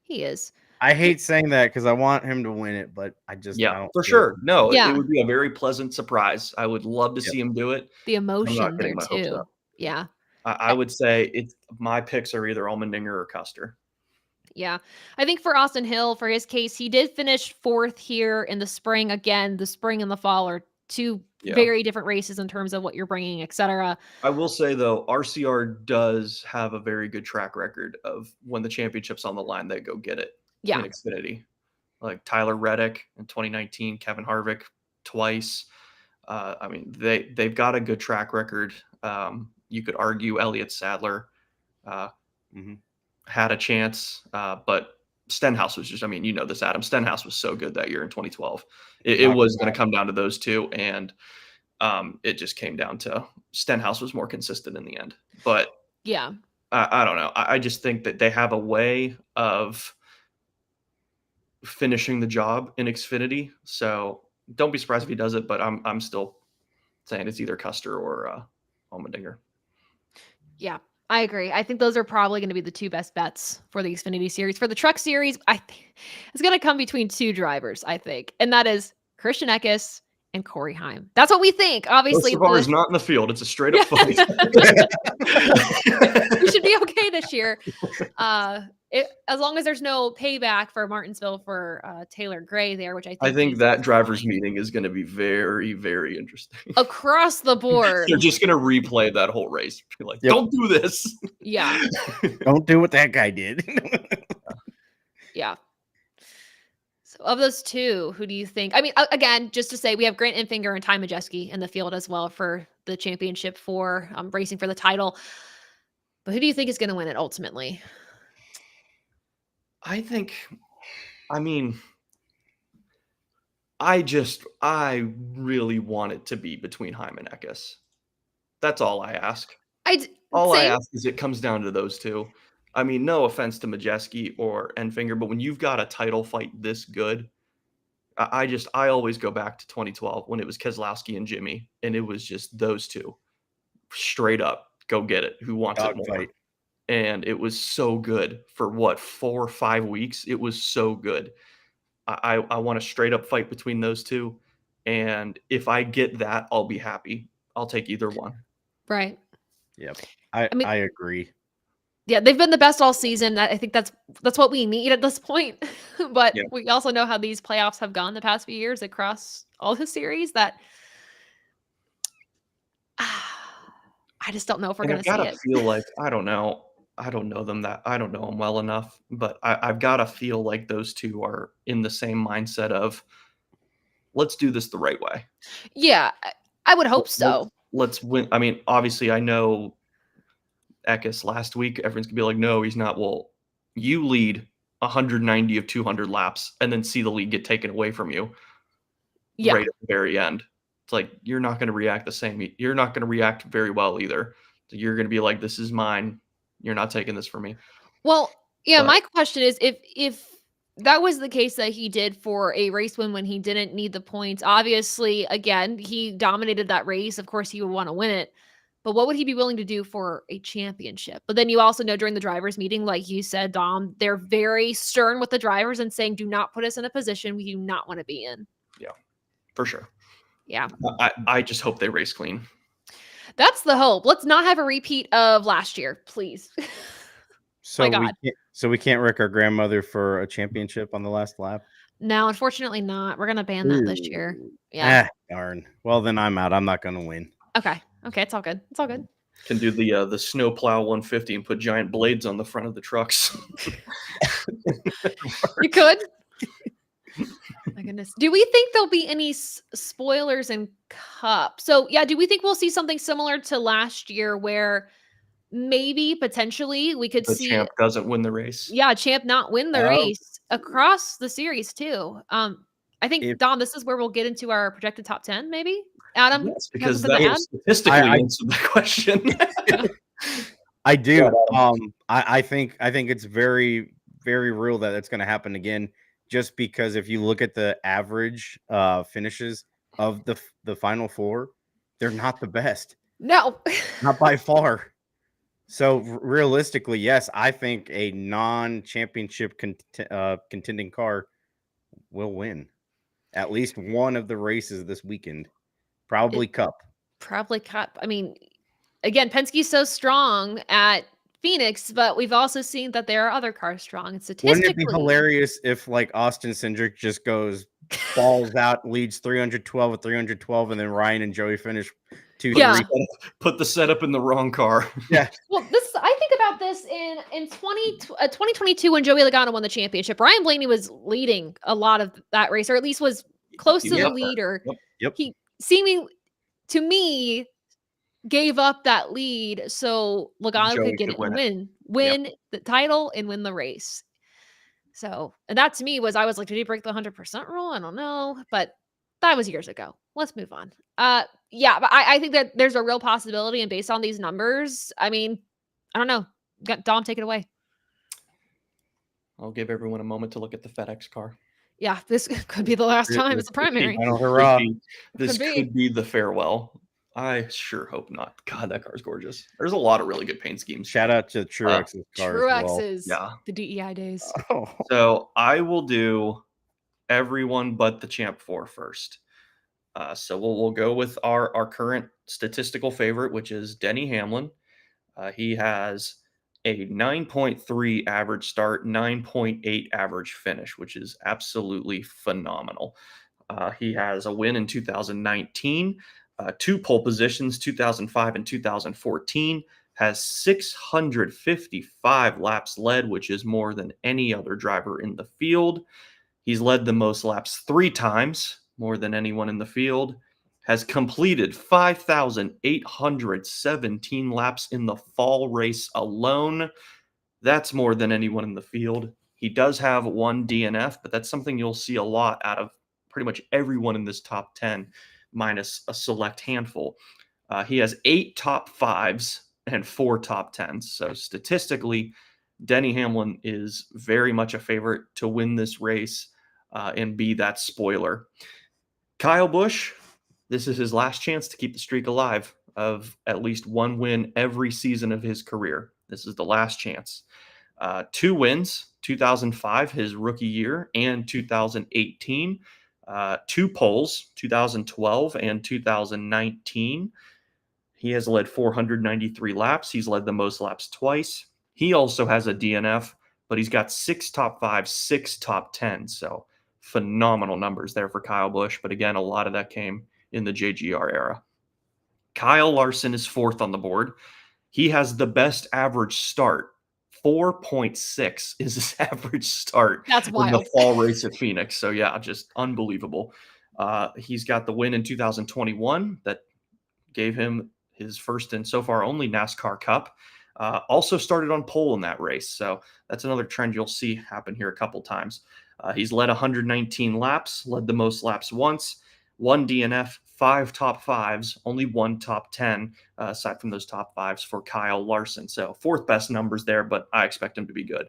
He is. I hate saying that because I want him to win it, but I just for sure. No, it would be a very pleasant surprise. I would love to see him do it. The emotion there too. Yeah. I would say my picks are either Allmendinger or Custer. Yeah. I think for Austin Hill, for his case, he did finish 4th here in the spring. Again, the spring and the fall are two very different races in terms of what you're bringing, etc. I will say, though, RCR does have a very good track record of when the championship's on the line, they go get it in Xfinity. Like Tyler Reddick in 2019, Kevin Harvick twice. They've got a good track record. You could argue Elliott Sadler had a chance, but Stenhouse was just, this, Adam. Stenhouse was so good that year in 2012. It was going to come down to those two, and it just came down to Stenhouse was more consistent in the end. But I don't know. I just think that they have a way of finishing the job in Xfinity. So don't be surprised if he does it, but I'm still saying it's either Custer or Allmendinger. Yeah, I agree. I think those are probably going to be the two best bets for the Xfinity Series. For the Truck Series, I think it's going to come between two drivers, I think, and that is Christian Eckes and Corey Heim. That's what we think. Obviously, is not in the field. It's a straight up fight. We should be okay this year. As long as there's no payback for Martinsville for Taylor Gray there, which I think that drivers' meeting is going to be very, very interesting. Across the board. They're just going to replay that whole race. Be like, don't do this. Yeah. Don't do what that guy did. Yeah. So of those two, who do you think? I mean, again, just to say, we have Grant Enfinger and Ty Majeski in the field as well for the championship for racing for the title. But who do you think is going to win it ultimately? I really want it to be between Heim and Eckes. That's all I ask. I ask is it comes down to those two. I mean, no offense to Majeski or Enfinger, but when you've got a title fight this good, I always go back to 2012 when it was Keselowski and Jimmy, and it was just those two straight up go get it. Who wants it more? Fight. And it was so good for 4 or 5 weeks. It was so good. I want a straight up fight between those two. And if I get that, I'll be happy. I'll take either one. Right. Yep. I agree. Yeah, they've been the best all season. I think that's what we need at this point. But we also know how these playoffs have gone the past few years across all the series that I just don't know if we're going to see it. I gotta feel like, I don't know them well enough, but I've got to feel like those two are in the same mindset of let's do this the right way. Yeah, I would hope so. Let's win. I mean, obviously I know Eckes last week, everyone's gonna be like, no, he's not. Well, you lead 190 of 200 laps and then see the lead get taken away from you right at the very end. It's like, you're not going to react the same. You're not going to react very well either. So you're going to be like, this is mine. You're not taking this from me. Well, yeah, my question is if that was the case that he did for a race win when he didn't need the points, obviously, again, he dominated that race. Of course, he would want to win it. But what would he be willing to do for a championship? But then you also know during the drivers' meeting, like you said, Dom, they're very stern with the drivers and saying, do not put us in a position we do not want to be in. Yeah, for sure. Yeah. I just hope they race clean. That's the hope. Let's not have a repeat of last year, please. So we can't wreck our grandmother for a championship on the last lap? No, unfortunately not. We're going to ban that this year. Yeah. Darn. Well, then I'm out. I'm not going to win. Okay, it's all good. It's all good. Can do the snowplow 150 and put giant blades on the front of the trucks. You could. My goodness. Do we think there'll be any spoilers in Cup? So, yeah, do we think we'll see something similar to last year where maybe potentially we could see Champ doesn't win the race? Yeah, Champ not win the race across the series too. I think, Dom, this is where we'll get into our projected top 10, maybe? Adam? Yes, because that is statistically answer the question. I do. I think it's very, very real that it's going to happen again. Just because if you look at the average finishes of the final four, they're not the best. No, not by far. So realistically, yes, I think a non-championship contending car will win at least one of the races this weekend. Probably Cup. I mean, again, Penske's so strong at Phoenix, but we've also seen that there are other cars strong. And statistically, wouldn't it be hilarious if like Austin Cindric just falls out, leads 312 with 312, and then Ryan and Joey finish 2-3? Put the setup in the wrong car. Yeah. Well, I think about this in 2022 when Joey Logano won the championship. Ryan Blaney was leading a lot of that race, or at least was close to the leader. Yep. He seeming to me gave up that lead so Logano could get it and win the title and win the race. So, and that to me was, I was like, did he break the 100% rule? I don't know, but that was years ago. Let's move on. Yeah, but I think that there's a real possibility, and based on these numbers, I mean, I don't know. Dom, take it away. I'll give everyone a moment to look at the FedEx car. Yeah, this could be the last time it's a primary. Final hurrah. This Could be. could be the farewell. I sure hope not. God, that car's gorgeous. There's a lot of really good paint schemes. Shout out to Truex's car as well. Truex's, Yeah. the DEI days. Oh, So I will do everyone but the Champ 4 first. So we'll go with our current statistical favorite, which is Denny Hamlin. He has a 9.3 average start, 9.8 average finish, which is absolutely phenomenal. He has a win in 2019, 2 pole positions, 2005 and 2014, has 655 laps led, which is more than any other driver in the field. He's led the most laps 3 times, more than anyone in the field, has completed 5,817 laps in the fall race alone. That's more than anyone in the field. He does have 1 DNF, but that's something you'll see a lot out of pretty much everyone in this top 10, minus a select handful. He has 8 top 5s and 4 top 10s. So statistically, Denny Hamlin is very much a favorite to win this race and be that spoiler. Kyle Busch, this is his last chance to keep the streak alive of at least 1 win every season of his career. This is the last chance. 2 wins, 2005, his rookie year, and 2018. 2 poles, 2012 and 2019. He has led 493 laps. He's led the most laps twice. He also has a DNF, but he's got 6 top 5s, 6 top 10s. So phenomenal numbers there for Kyle Busch. But again, a lot of that came in the JGR era. Kyle Larson is 4th on the board. He has the best average start. 4.6 is his average start. That's wild. In the fall race at Phoenix. So yeah, just unbelievable. He's got the win in 2021 that gave him his first and so far only NASCAR Cup. Also started on pole in that race. So that's another trend you'll see happen here a couple times. He's led 119 laps, led the most laps once, 1 DNF, 5 top 5s, only 1 top 10, aside from those top 5s for Kyle Larson. So 4th best numbers there, but I expect him to be good.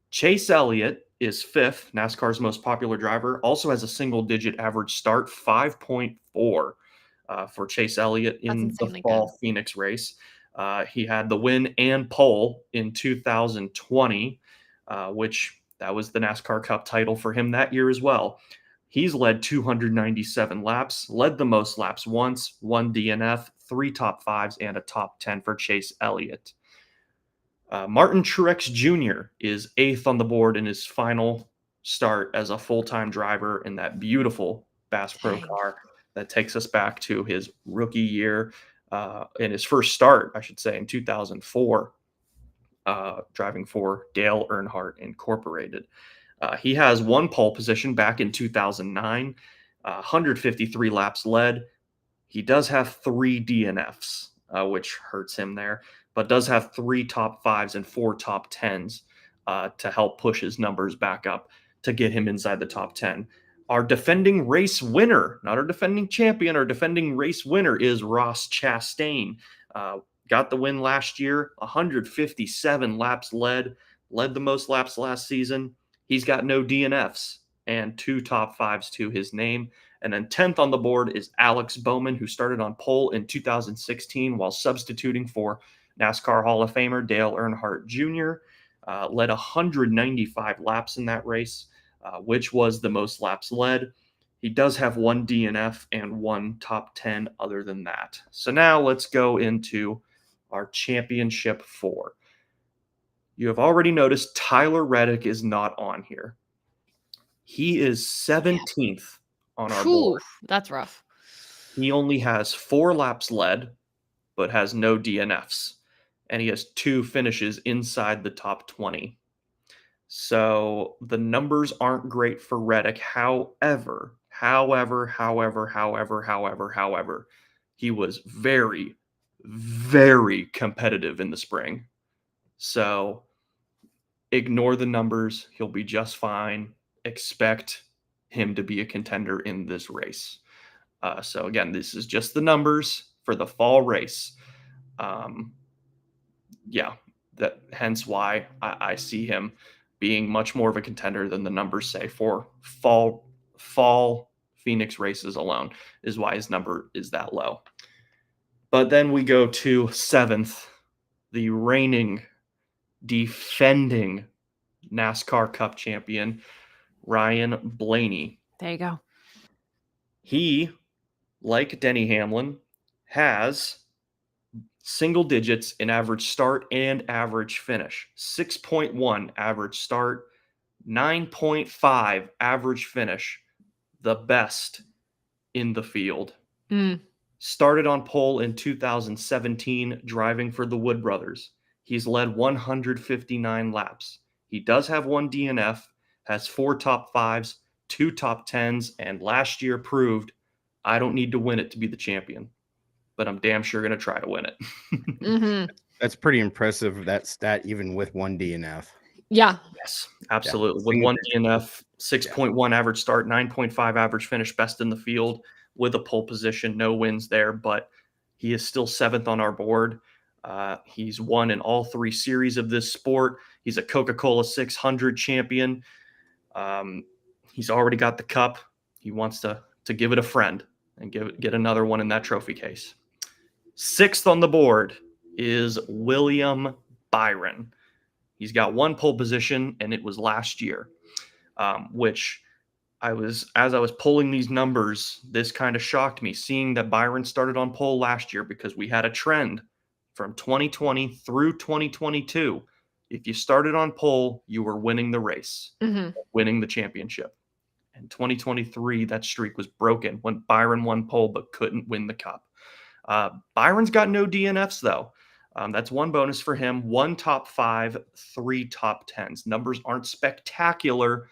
Chase Elliott is 5th, NASCAR's most popular driver, also has a single-digit average start, 5.4 for Chase Elliott in the fall good. Phoenix race. He had the win and pole in 2020, which that was the NASCAR Cup title for him that year as well. He's led 297 laps, led the most laps once, 1 DNF, 3 top 5s, and a top 10 for Chase Elliott. Martin Truex Jr. is 8th on the board in his final start as a full-time driver in that beautiful Bass Pro car that takes us back to his rookie year, in his first start, I should say, in 2004, driving for Dale Earnhardt Incorporated. He has 1 pole position back in 2009, 153 laps led. He does have 3 DNFs, which hurts him there, but does have 3 top 5s and 4 top 10s to help push his numbers back up to get him inside the top 10. Our defending race winner, not our defending champion, our defending race winner is Ross Chastain. Got the win last year, 157 laps led the most laps last season. He's got no DNFs and 2 top 5s to his name. And then 10th on the board is Alex Bowman, who started on pole in 2016 while substituting for NASCAR Hall of Famer Dale Earnhardt Jr. Led 195 laps in that race, which was the most laps led. He does have 1 DNF and 1 top 10 other than that. So now let's go into our championship 4. You have already noticed Tyler Reddick is not on here. He is 17th on our board. That's rough. He only has 4 laps led, but has no DNFs. And he has 2 finishes inside the top 20. So the numbers aren't great for Reddick. However, he was very, very competitive in the spring. So ignore the numbers. He'll be just fine. Expect him to be a contender in this race. So again, this is just the numbers for the fall race. Hence why I see him being much more of a contender than the numbers say for fall Phoenix races alone is why his number is that low. But then we go to 7th, the reigning, defending NASCAR Cup champion, Ryan Blaney. There you go. He, like Denny Hamlin, has single digits in average start and average finish. 6.1 average start, 9.5 average finish, the best in the field. Started on pole in 2017, driving for the Wood Brothers. He's led 159 laps. He does have 1 DNF, has 4 top 5s, 2 top 10s, and last year proved I don't need to win it to be the champion, but I'm damn sure going to try to win it. That's pretty impressive, that stat, even with 1 DNF. Yeah. Yes, absolutely. With 1 DNF, 6.1 average start, 9.5 average finish, best in the field with a pole position, no wins there, but he is still 7th on our board. He's won in all 3 series of this sport. He's a Coca-Cola 600 champion. He's already got the cup. He wants to give it a friend and get another one in that trophy case. 6th on the board is William Byron. He's got 1 pole position, and it was last year, which as I was pulling these numbers, this kind of shocked me, seeing that Byron started on pole last year, because we had a trend from 2020 through 2022. If you started on pole, you were winning the race, winning the championship. In 2023, that streak was broken when Byron won pole but couldn't win the cup. Byron's got no DNFs, though. That's one bonus for him. 1 top 5, 3 top 10s. Numbers aren't spectacular,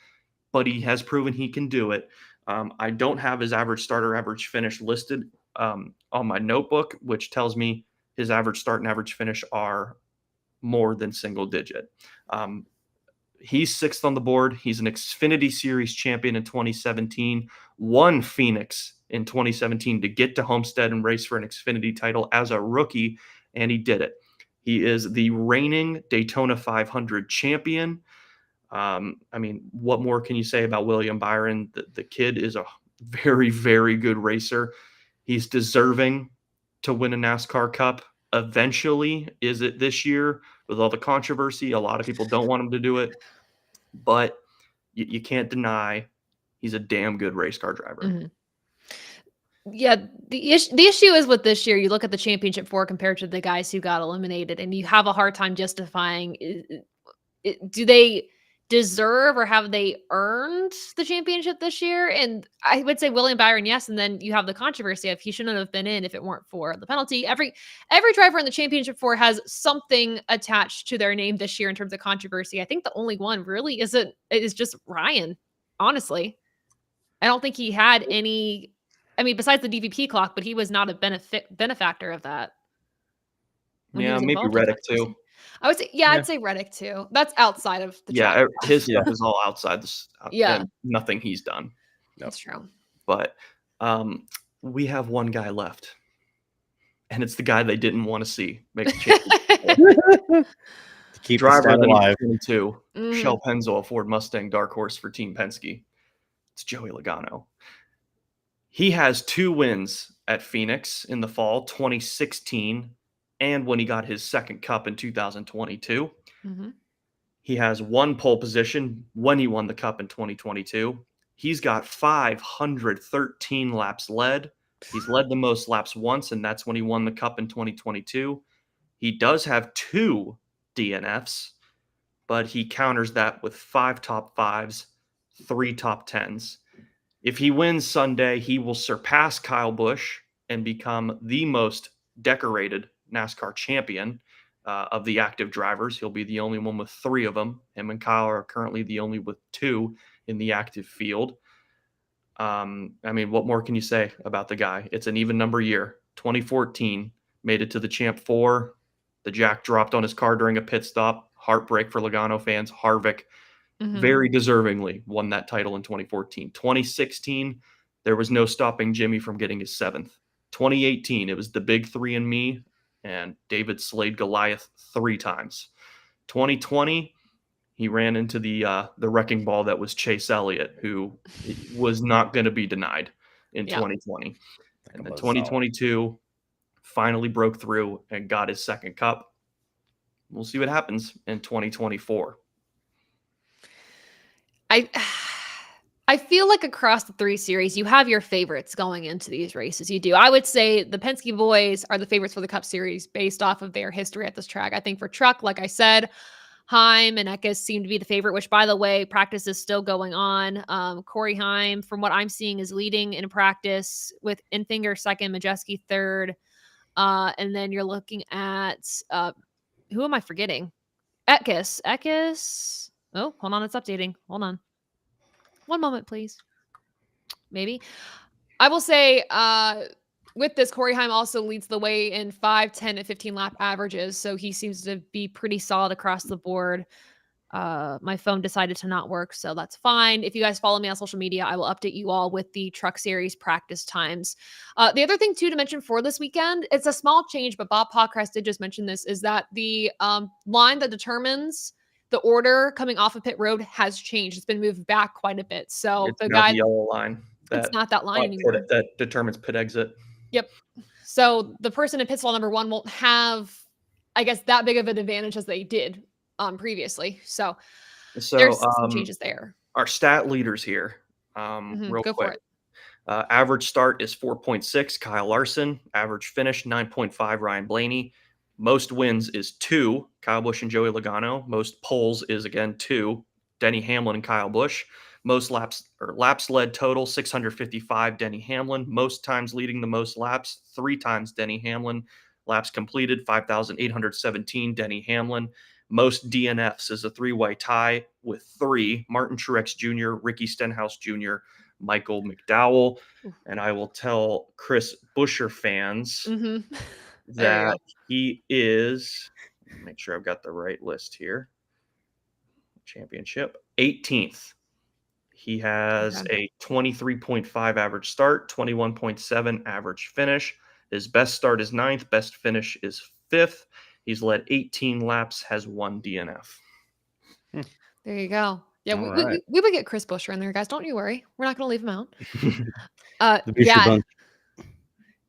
but he has proven he can do it. I don't have his average start or average finish listed on my notebook, which tells me his average start and average finish are more than single digit. He's 6th on the board. He's an Xfinity Series champion in 2017, won Phoenix in 2017 to get to Homestead and race for an Xfinity title as a rookie, and he did it. He is the reigning Daytona 500 champion. I mean, what more can you say about William Byron? The kid is a very, very good racer. He's deserving to win a NASCAR Cup eventually. Is it this year with all the controversy? A lot of people don't want him to do it, but you can't deny he's a damn good race car driver. Yeah, the issue is with this year, you look at the championship 4 compared to the guys who got eliminated, and you have a hard time justifying, do they deserve or have they earned the championship this year? And I would say William Byron, yes. And then you have the controversy of he shouldn't have been in if it weren't for the penalty. Every driver in the championship 4 has something attached to their name this year in terms of controversy. I think the only one really is just Ryan, honestly. I don't think he had any, I mean, besides the DVP clock, but he was not a benefactor of that. Yeah, maybe Reddick too. I would say, I'd say Reddick too. That's outside of the track. His stuff is all outside this. And nothing he's done. That's true. But we have one guy left, and it's the guy they didn't want to see make the championship. To keep driver the alive. 22, Shell Pennzoil Ford Mustang Dark Horse for Team Penske. It's Joey Logano. He has 2 wins at Phoenix in the fall, 2016. And when he got his 2nd cup in 2022, he has 1 pole position when he won the cup in 2022. He's got 513 laps led. He's led the most laps once, and that's when he won the cup in 2022. He does have 2 DNFs, but he counters that with 5 top 5s, 3 top 10s. If he wins Sunday, he will surpass Kyle Busch and become the most decorated NASCAR champion of the active drivers. He'll be the only one with 3 of them. Him and Kyle are currently the only with 2 in the active field. I mean, what more can you say about the guy? It's an even number year. 2014, made it to the Champ 4. The jack dropped on his car during a pit stop. Heartbreak for Logano fans. Harvick very deservingly won that title in 2014. 2016, there was no stopping Jimmy from getting his 7th. 2018, it was the big 3 and me, and David slayed Goliath 3 times. 2020, he ran into the wrecking ball that was Chase Elliott, who was not going to be denied in 2020. And then 2022 finally broke through and got his second cup. We'll see what happens in 2024. I feel like across the 3 series, you have your favorites going into these races. You do. I would say the Penske boys are the favorites for the Cup Series based off of their history at this track. I think for Truck, like I said, Heim and Eckes seem to be the favorite, which, by the way, practice is still going on. Corey Heim, from what I'm seeing, is leading in practice with Enfinger second, Majeski third. And then you're looking at, who am I forgetting? Eckes. Oh, hold on. It's updating. Hold on. One moment, please. Maybe. I will say, with this, Corey Heim also leads the way in 5, 10, and 15 lap averages. So he seems to be pretty solid across the board. My phone decided to not work, so that's fine. If you guys follow me on social media, I will update you all with the Truck Series practice times. The other thing, too, to mention for this weekend, it's a small change, but Bob Pockrass did just mention this, is that the line that determines the order coming off of pit road has changed. It's been moved back quite a bit. So it's the yellow line. It's not that line anymore. That determines pit exit. Yep. So the person in pit stall number 1 won't have, I guess, that big of an advantage as they did previously. So there's some changes there. Our stat leaders here, real quick. Average start is 4.6, Kyle Larson. Average finish, 9.5, Ryan Blaney. Most wins is 2, Kyle Busch and Joey Logano. Most poles is, again, 2, Denny Hamlin and Kyle Busch. Most laps led total, 655, Denny Hamlin. Most times leading the most laps, 3 times Denny Hamlin. Laps completed, 5,817, Denny Hamlin. Most DNFs is a 3-way tie with 3, Martin Truex Jr., Ricky Stenhouse Jr., Michael McDowell. And I will tell Chris Buescher fans that he is, make sure I've got the right list here, championship, 18th. He has a 23.5 average start, 21.7 average finish. His best start is 9th, best finish is 5th. He's led 18 laps, has 1 DNF. There you go. Yeah, we would get Chris Buescher in there, guys. Don't you worry. We're not going to leave him out. Yeah.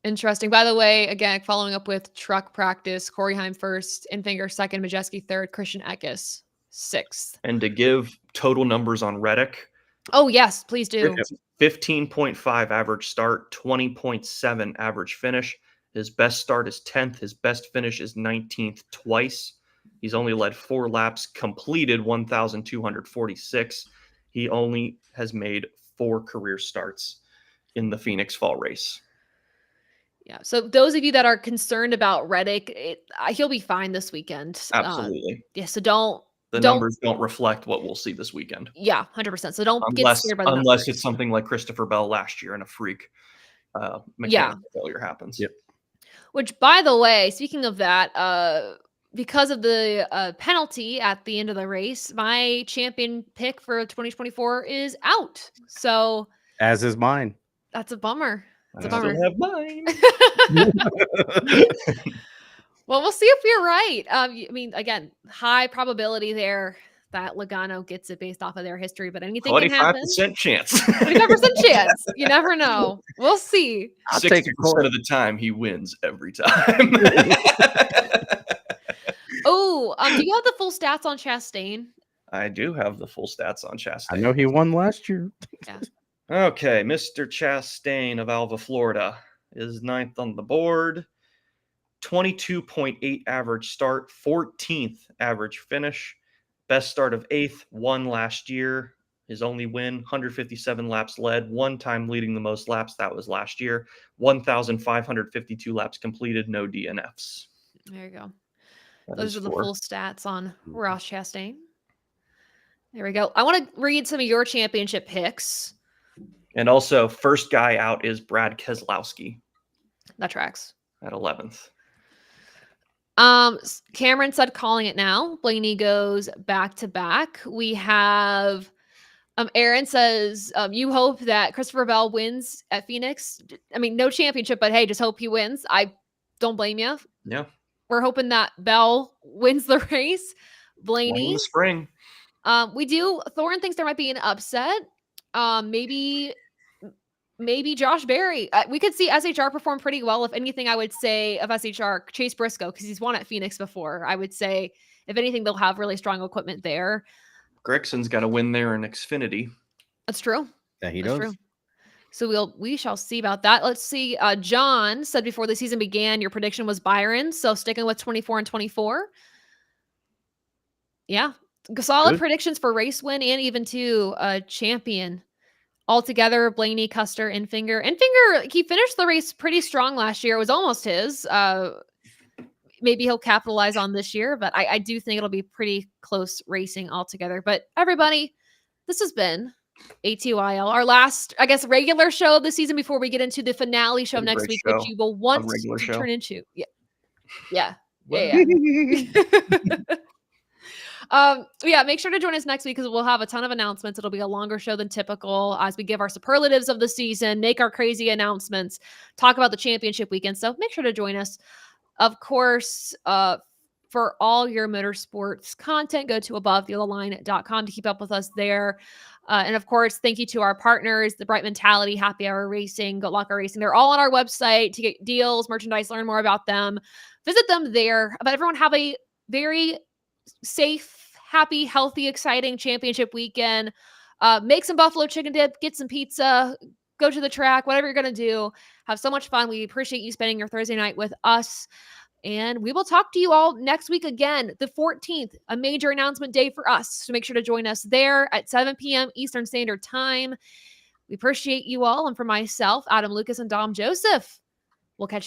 Interesting. By the way, again, following up with truck practice, Corey Heim first, Enfinger second, Majeski third, Christian Eckes 6th. And to give total numbers on Reddick. Oh, yes, please do. 15.5 average start, 20.7 average finish. His best start is 10th. His best finish is 19th twice. He's only led 4 laps, completed 1,246. He only has made 4 career starts in the Phoenix Fall race. Yeah. So those of you that are concerned about Reddick, he'll be fine this weekend. Absolutely. Yeah. So the numbers don't reflect what we'll see this weekend. Yeah, 100%. So don't get scared by the numbers. Unless it's something like Christopher Bell last year and a freak mechanical failure happens. Yep. Which, by the way, speaking of that, because of the penalty at the end of the race, my champion pick for 2024 is out. So, as is mine. That's a bummer. I still have mine. Well, we'll see if you're right. I mean, again, high probability there that Logano gets it based off of their history, but anything can happen. 25% chance. 25% chance. You never know. We'll see. 60% of the time, he wins every time. Oh, do you have the full stats on Chastain? I do have the full stats on Chastain. I know he won last year. Yeah. Okay, Mr. Chastain of Alva, Florida is 9th on the board. 22.8 average start, 14th average finish. Best start of 8th, won last year. His only win, 157 laps led, 1 time leading the most laps. That was last year. 1,552 laps completed, no DNFs. There you go. Those are the full stats on Ross Chastain. There we go. I want to read some of your championship picks. And also, first guy out is Brad Keselowski. That tracks. At 11th. Cameron said calling it now. Blaney goes back to back. We have Aaron says you hope that Christopher Bell wins at Phoenix. I mean, no championship, but hey, just hope he wins. I don't blame you. Yeah. We're hoping that Bell wins the race. Blaney in the spring. Thorin thinks there might be an upset. Maybe Josh Berry. We could see SHR perform pretty well. If anything, I would say of SHR, Chase Briscoe, because he's won at Phoenix before. I would say, if anything, they'll have really strong equipment there. Gregson's got to win there in Xfinity. That's true. Yeah, he does. True. So we shall see about that. Let's see. John said before the season began, your prediction was Byron. So sticking with 24 and 24. Yeah. Solid predictions for race win and even to champion. Altogether, Blaney, Custer, and Finger. And Finger, he finished the race pretty strong last year. It was almost his. Maybe he'll capitalize on this year, but I do think it'll be pretty close racing altogether. But everybody, this has been ATYL, our last, I guess, regular show of the season before we get into the finale show next week, which you will want to turn into. Yeah. Make sure to join us next week because we'll have a ton of announcements. It'll be a longer show than typical as we give our superlatives of the season, make our crazy announcements, talk about the championship weekend. So make sure to join us. Of course, for all your motorsports content, go to AboveTheYellowLine.com to keep up with us there. And of course, thank you to our partners, the Bright Mentality, Happy Hour Racing, Good Luck Racing. They're all on our website to get deals, merchandise, learn more about them. Visit them there. But everyone have a very safe, happy, healthy, exciting championship weekend. Make some buffalo chicken dip, get some pizza, go to the track, whatever you're going to do. Have so much fun. We appreciate you spending your Thursday night with us. And we will talk to you all next week again, the 14th, a major announcement day for us. So make sure to join us there at 7 p.m. Eastern Standard Time. We appreciate you all. And for myself, Adam Lucas, and Dom Joseph, we'll catch you.